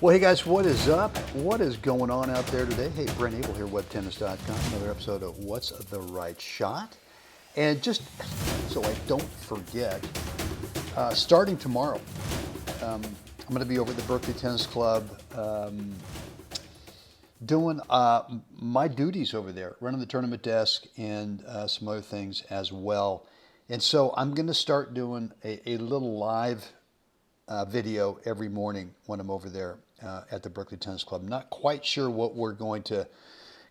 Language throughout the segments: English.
Well, hey guys, what is up? What is going on out there today? Hey, Brent Abel here, webtennis.com. Another episode of What's the Right Shot? And just so I don't forget, starting tomorrow, I'm going to be over at the Berkeley Tennis Club doing my duties over there, running the tournament desk and some other things as well. And so I'm going to start doing a little live video every morning when I'm over there at the Berkeley Tennis Club. Not quite sure what we're going to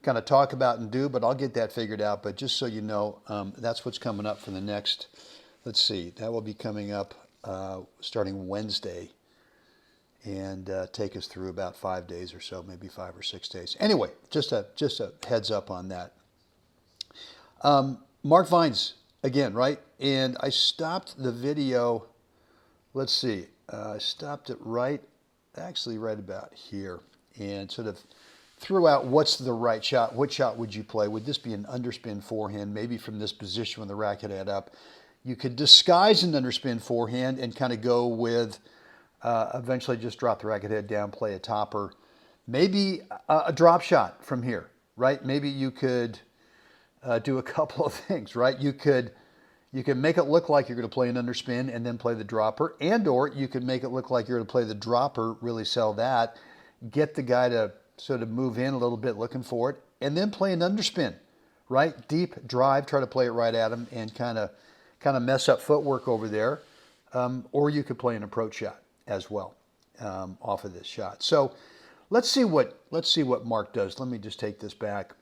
kind of talk about and do, but I'll get that figured out. But just so you know, that's what's coming up for the next, let's see, that will be coming up starting Wednesday and take us through about 5 days or so, maybe 5 or 6 days. Anyway, just a heads up on that. Mark Vines again, right? And I stopped the video, let's see, I stopped it right about here and sort of threw out what's the right shot. What shot would you play? Would this be an underspin forehand, maybe from this position with the racket head up? You could disguise an underspin forehand and kind of go with eventually just drop the racket head down, play a topper. Maybe a drop shot from here, right? Maybe you could do a couple of things, right? You could make it look like you're going to play an underspin and then play the dropper, and or you could make it look like you're going to play the dropper, really sell that, get the guy to sort of move in a little bit looking for it, and then play an underspin, right? Deep drive, try to play it right at him and kind of mess up footwork over there. Or you could play an approach shot as well off of this shot. So let's see what Mark does. Let me just take this back.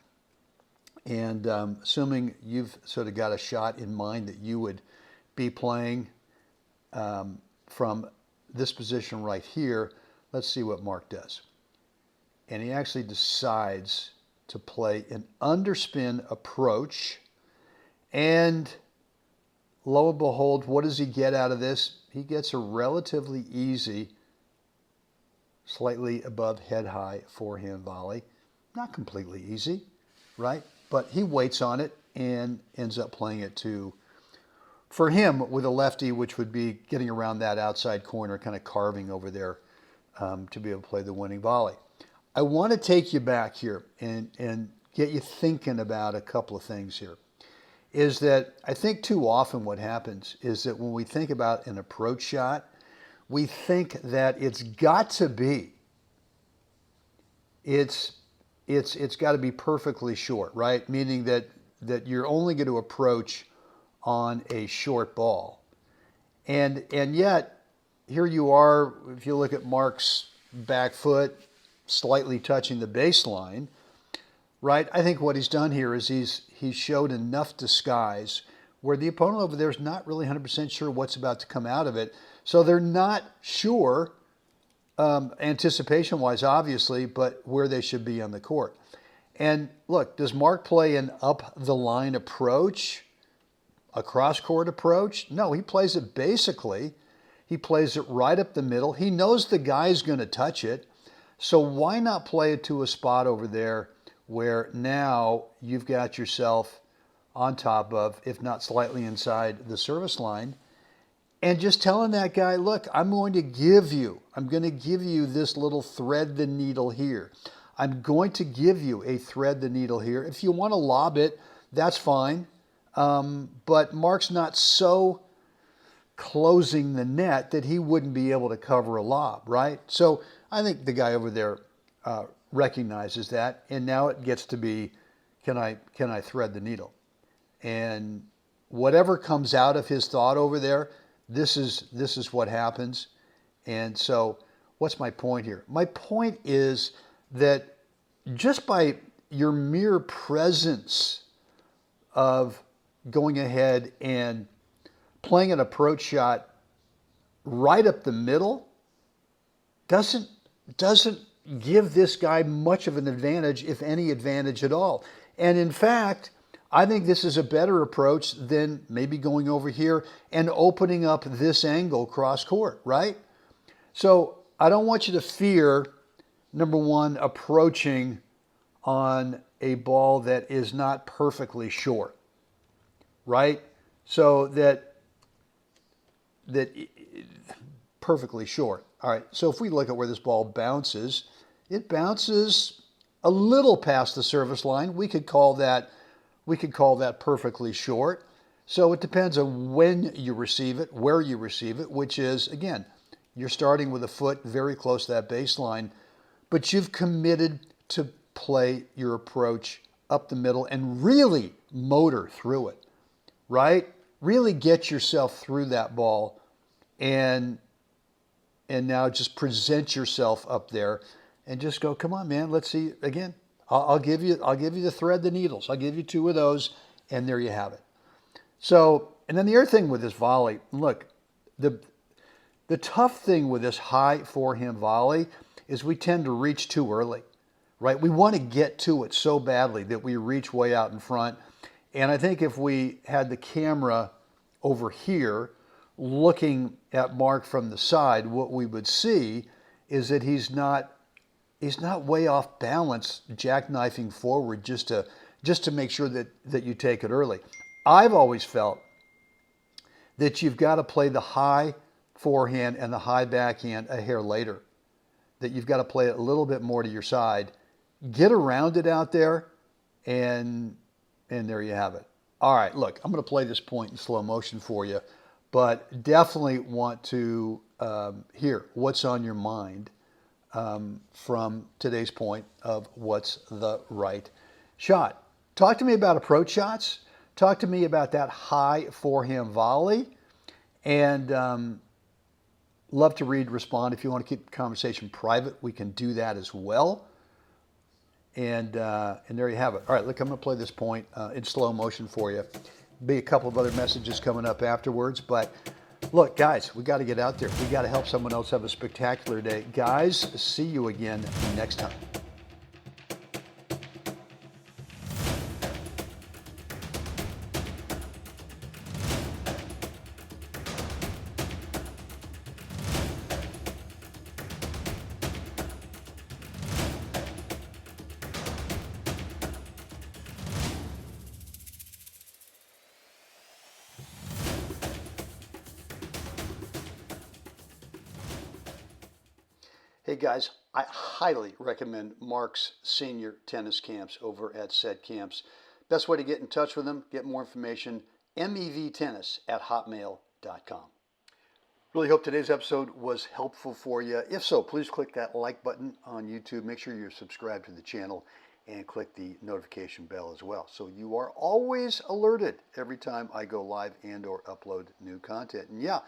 And assuming you've sort of got a shot in mind that you would be playing from this position right here, let's see what Mark does. And he actually decides to play an underspin approach. And lo and behold, what does he get out of this? He gets a relatively easy, slightly above head high forehand volley. Not completely easy, right? But he waits on it and ends up playing it to, for him, with a lefty, which would be getting around that outside corner, kind of carving over there to be able to play the winning volley. I want to take you back here and get you thinking about a couple of things here. Is that I think too often what happens is that when we think about an approach shot, we think that it's got to be, it's got to be perfectly short, right? Meaning that you're only going to approach on a short ball. And yet, here you are, if you look at Mark's back foot, slightly touching the baseline, right? I think what he's done here is he's showed enough disguise where the opponent over there is not really 100% sure what's about to come out of it. So they're not sure, anticipation-wise, obviously, but where they should be on the court. And look, does Mark play an up-the-line approach, a cross-court approach? No, he plays it basically. He plays it right up the middle. He knows the guy's going to touch it, so why not play it to a spot over there where now you've got yourself on top of, if not slightly inside the service line, and just telling that guy, look, I'm going to give you this little thread the needle here. I'm going to give you a thread the needle here. If you want to lob it, that's fine. But Mark's not so closing the net that he wouldn't be able to cover a lob, right? So I think the guy over there recognizes that, and now it gets to be, can I thread the needle? And whatever comes out of his thought over there, this is what happens. And so what's my point here? My point is that just by your mere presence of going ahead and playing an approach shot right up the middle doesn't give this guy much of an advantage, if any advantage at all. And in fact, I think this is a better approach than maybe going over here and opening up this angle cross court, right? So I don't want you to fear, number one, approaching on a ball that is not perfectly short, right? So that perfectly short. All right, so if we look at where this ball bounces, it bounces a little past the service line. We could call that perfectly short. So it depends on when you receive it, where you receive it, which is, again, you're starting with a foot very close to that baseline, but you've committed to play your approach up the middle and really motor through it, right? Really get yourself through that ball and now just present yourself up there and just go, come on, man, let's see again. I'll give you the thread, the needles. I'll give you 2 of those, and there you have it. So, and then the other thing with this volley, look, the tough thing with this high forehand volley is we tend to reach too early, right? We want to get to it so badly that we reach way out in front. And I think if we had the camera over here looking at Mark from the side, what we would see is that he's not way off balance, jackknifing forward just to make sure that you take it early. I've always felt that you've got to play the high forehand and the high backhand a hair later, that you've got to play it a little bit more to your side, get around it out there, and there you have it. All right, look, I'm going to play this point in slow motion for you, but definitely want to hear what's on your mind from today's point of what's the right shot. Talk to me about approach shots. Talk to me about that high forehand volley, and love to read, respond. If you want to keep the conversation private, we can do that as well. And there you have it. All right, look, I'm going to play this point in slow motion for you. Be a couple of other messages coming up afterwards, but look, guys, we got to get out there. We got to help someone else have a spectacular day. Guys, see you again next time. Hey guys, I highly recommend Mark's senior tennis camps over at Set Camps. Best way to get in touch with him, get more information, mevtennis@hotmail.com. Really hope today's episode was helpful for you. If so, please click that like button on YouTube. Make sure you're subscribed to the channel and click the notification bell as well, so you are always alerted every time I go live and or upload new content. And yeah,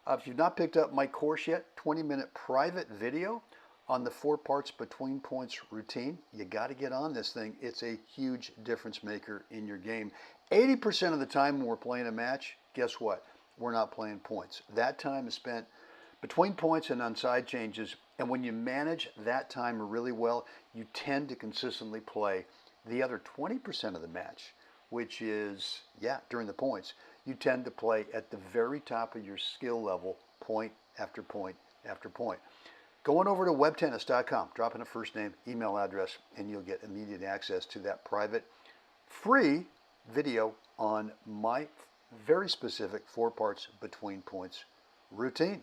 if you've not picked up my course yet, 20-minute private video on the 4 parts between points routine, you got to get on this thing. It's a huge difference maker in your game. 80% of the time when we're playing a match, guess what? We're not playing points. That time is spent between points and on side changes, and when you manage that time really well, you tend to consistently play the other 20% of the match, which is, during the points. You tend to play at the very top of your skill level, point after point after point. Go on over to webtennis.com, drop in a first name, email address, and you'll get immediate access to that private, free video on my very specific 4 parts between points routine.